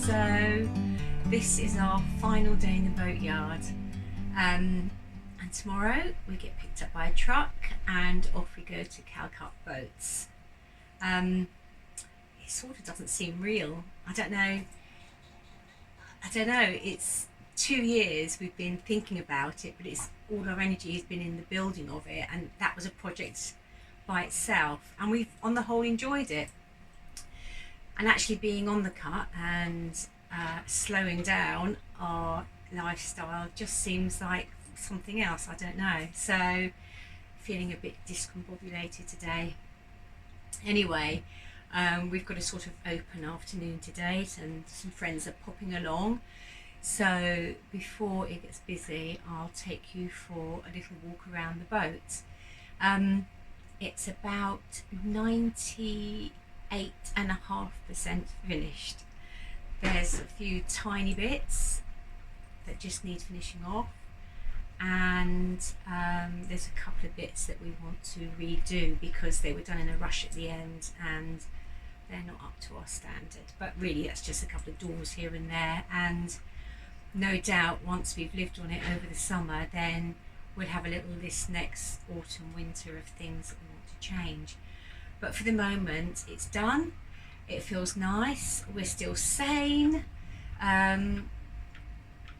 So this is our final day in the boatyard, and tomorrow we get picked up by a truck and off we go to Calcutta Boats. It sort of doesn't seem real. I don't know, it's 2 years we've been thinking about it, but it's all our energy has been in the building of it, and that was a project by itself, and we've on the whole enjoyed it. And actually being on the cut and slowing down our lifestyle just seems like something else. I don't know, so feeling a bit discombobulated today. Anyway, we've got a sort of open afternoon today and some friends are popping along, so before it gets busy I'll take you for a little walk around the boat. It's about 98.5% finished. There's a few tiny bits that just need finishing off, and there's a couple of bits that we want to redo because they were done in a rush at the end and they're not up to our standard. But really that's just a couple of doors here and there, and no doubt once we've lived on it over the summer then we'll have a little list next autumn winter of things that we want to change. But for the moment it's done, it feels nice, we're still sane, and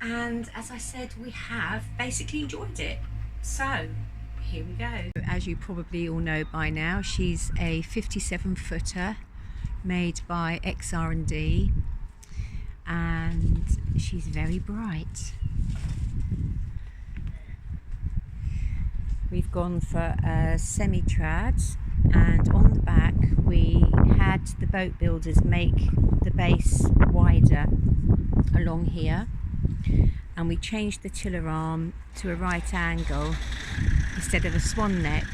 as I said, we have basically enjoyed it. So here we go. As you probably all know by now, she's a 57-footer made by XR&D, and she's very bright. We've gone for a semi-trad, and on the back we had the boat builders make the base wider along here, and we changed the tiller arm to a right angle instead of a swan neck.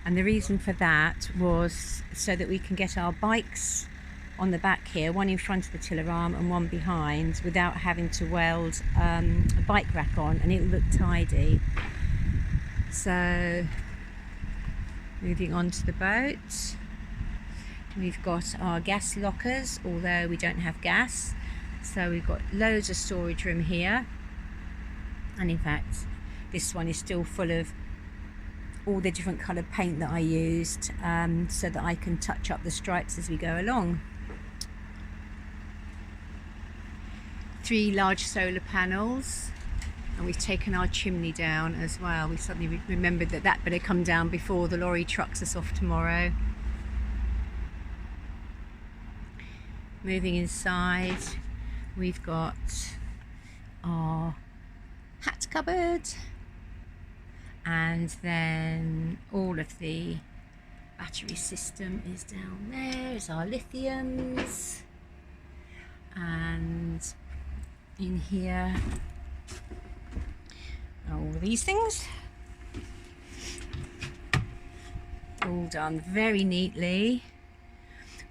And the reason for that was so that we can get our bikes on the back here, one in front of the tiller arm and one behind, without having to weld a bike rack on, and it looked tidy. So moving on to the boat, we've got our gas lockers, although we don't have gas, so we've got loads of storage room here, and in fact this one is still full of all the different coloured paint that I used, so that I can touch up the stripes as we go along. 3 large solar panels, and we've taken our chimney down as well. We suddenly remembered that better come down before the lorry trucks us off tomorrow. Moving inside, we've got our hat cupboard, and then all of the battery system is down there. There's our lithiums, and in here are all these things, all done very neatly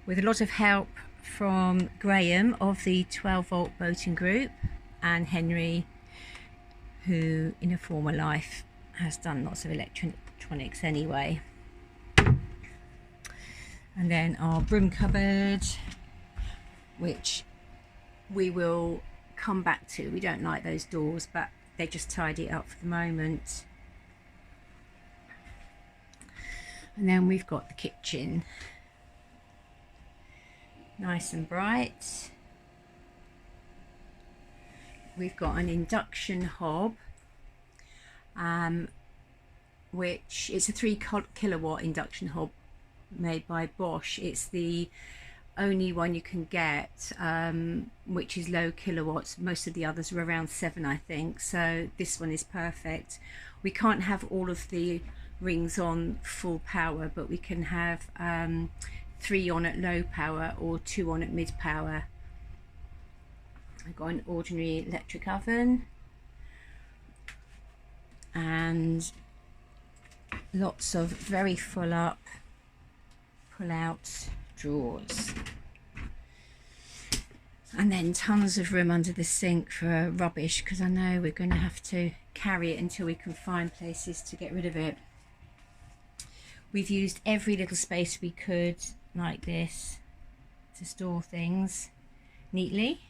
with a lot of help from Graham of the 12-volt boating group, and Henry, who in a former life has done lots of electronics anyway. And then our broom cupboard, which we will come back to. We don't like those doors, but they just tidy it up for the moment. And then we've got the kitchen, nice and bright. We've got an induction hob, which it's a 3 kilowatt induction hob made by Bosch. It's the only one you can get, which is low kilowatts. Most of the others are around 7, I think, so this one is perfect. We can't have all of the rings on full power, but we can have 3 on at low power or 2 on at mid power. I've got an ordinary electric oven and lots of very full up pull out drawers, and then tons of room under the sink for rubbish, because I know we're going to have to carry it until we can find places to get rid of it. We've used every little space we could like this, to store things neatly.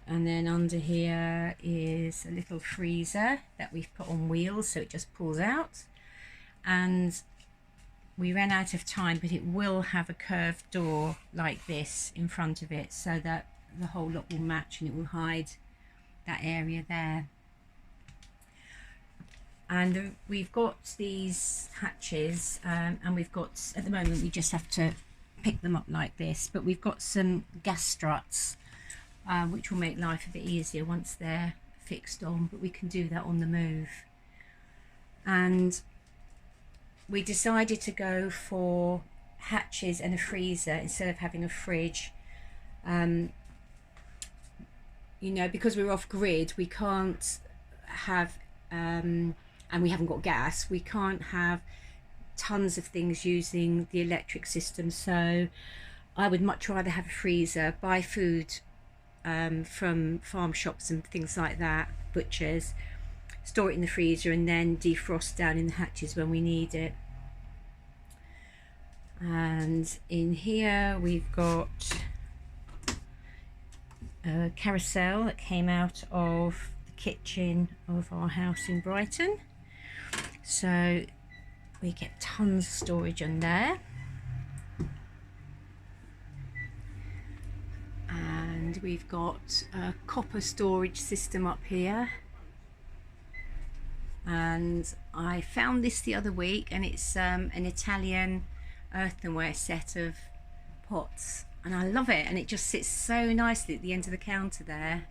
And then under here is a little freezer that we've put on wheels, so it just pulls out. And we ran out of time, but it will have a curved door like this in front of it, so that the whole lot will match and it will hide that area there. And we've got these hatches, and we've got, at the moment we just have to pick them up like this, but we've got some gas struts, which will make life a bit easier once they're fixed on, but we can do that on the move. And we decided to go for hatches and a freezer instead of having a fridge. You know, because we're off grid, we can't have, and we haven't got gas, we can't have tons of things using the electric system. So I would much rather have a freezer, buy food from farm shops and things like that, butchers, store it in the freezer and then defrost down in the hatches when we need it. And in here we've got a carousel that came out of the kitchen of our house in Brighton, so we get tons of storage on there. And we've got a copper storage system up here, and I found this the other week, and it's an Italian earthenware set of pots, and I love it, and it just sits so nicely at the end of the counter there.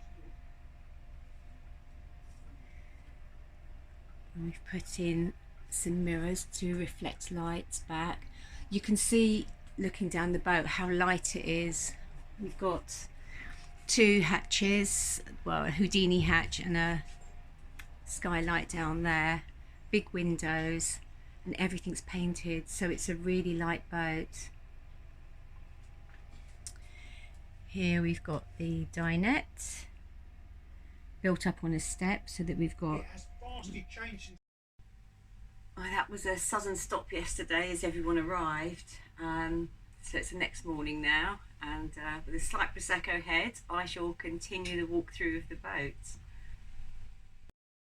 And we've put in some mirrors to reflect light back. You can see, looking down the boat, how light it is. We've got two hatches, well, a Houdini hatch and a skylight down there, big windows, and everything's painted, so it's a really light boat. Here we've got the dinette built up on a step so that we've got... It has vastly changed. Oh, that was a sudden stop yesterday as everyone arrived, so it's the next morning now, and with a slight Prosecco head I shall continue the walkthrough of the boat.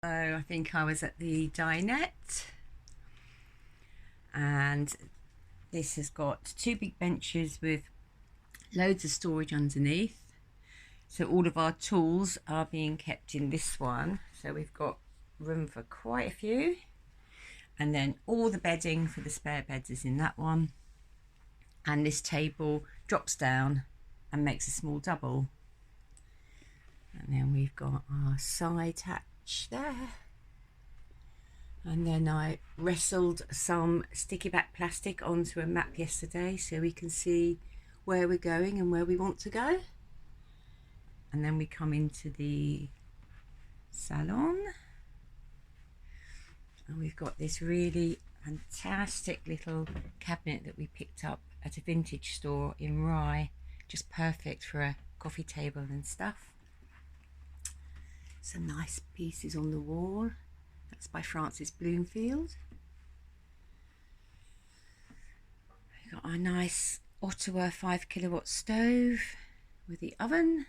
So I think I was at the dinette, and this has got two big benches with loads of storage underneath, so all of our tools are being kept in this one, so we've got room for quite a few. And then all the bedding for the spare beds is in that one, and this table drops down and makes a small double. And then we've got our side hatch there, and then I wrestled some sticky back plastic onto a map yesterday so we can see where we're going and where we want to go. And then we come into the salon, and we've got this really fantastic little cabinet that we picked up at a vintage store in Rye, just perfect for a coffee table and stuff. Some nice pieces on the wall. That's by Francis Bloomfield. We've got our nice Ottawa 5 kilowatt stove with the oven.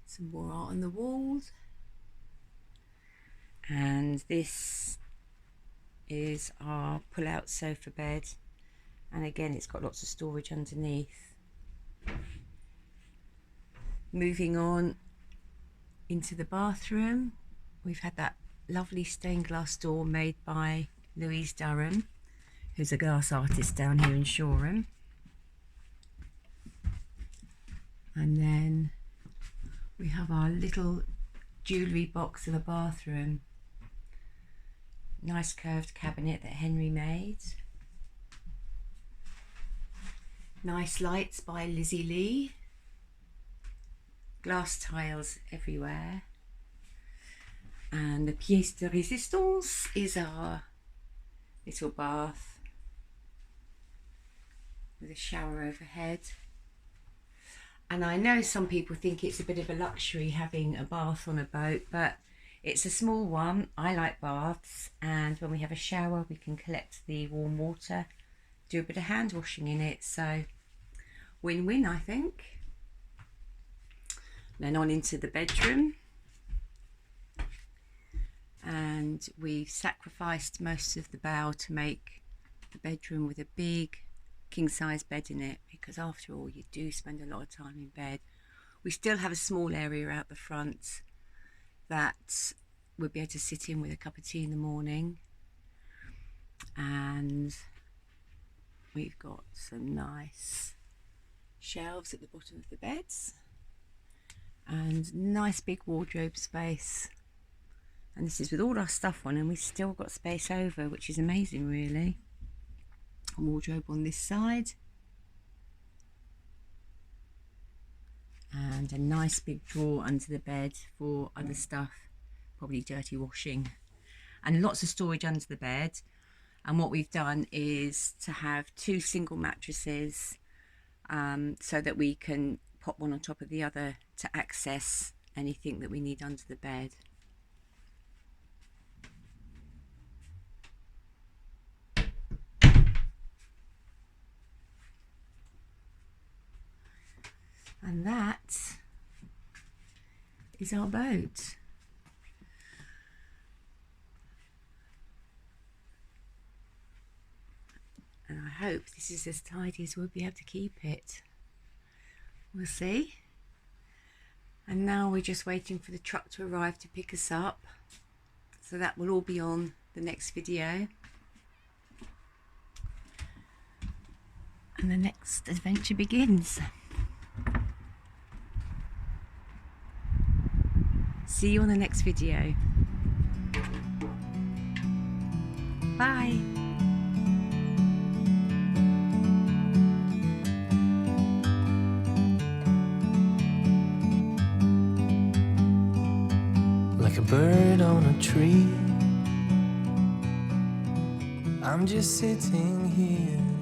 Some more art on the walls. And this is our pull-out sofa bed, and again it's got lots of storage underneath. Moving on into the bathroom, we've had that lovely stained glass door made by Louise Durham, who's a glass artist down here in Shoreham. And then we have our little jewellery box of a bathroom. Nice curved cabinet that Henry made. Nice lights by Lizzie Lee. Glass tiles everywhere. And the pièce de résistance is our little bath with a shower overhead. And I know some people think it's a bit of a luxury having a bath on a boat, but it's a small one. I like baths, and when we have a shower we can collect the warm water do a bit of hand washing in it. So win-win, I think. Then on into the bedroom, and we've sacrificed most of the bow to make the bedroom with a big king-size bed in it, because after all you do spend a lot of time in bed. We still have a small area out the front that we'll be able to sit in with a cup of tea in the morning, and we've got some nice shelves at the bottom of the beds and nice big wardrobe space. And this is with all our stuff on, and we've still got space over, which is amazing really. A wardrobe on this side, and a nice big drawer under the bed for other stuff, probably dirty washing, and lots of storage under the bed. And what we've done is to have 2 single mattresses, so that we can pop one on top of the other to access anything that we need under the bed. And that is our boat. And I hope this is as tidy as we'll be able to keep it. We'll see. And now we're just waiting for the truck to arrive to pick us up. So that will all be on the next video. And the next adventure begins. See you on the next video. Bye. Like a bird on a tree, I'm just sitting here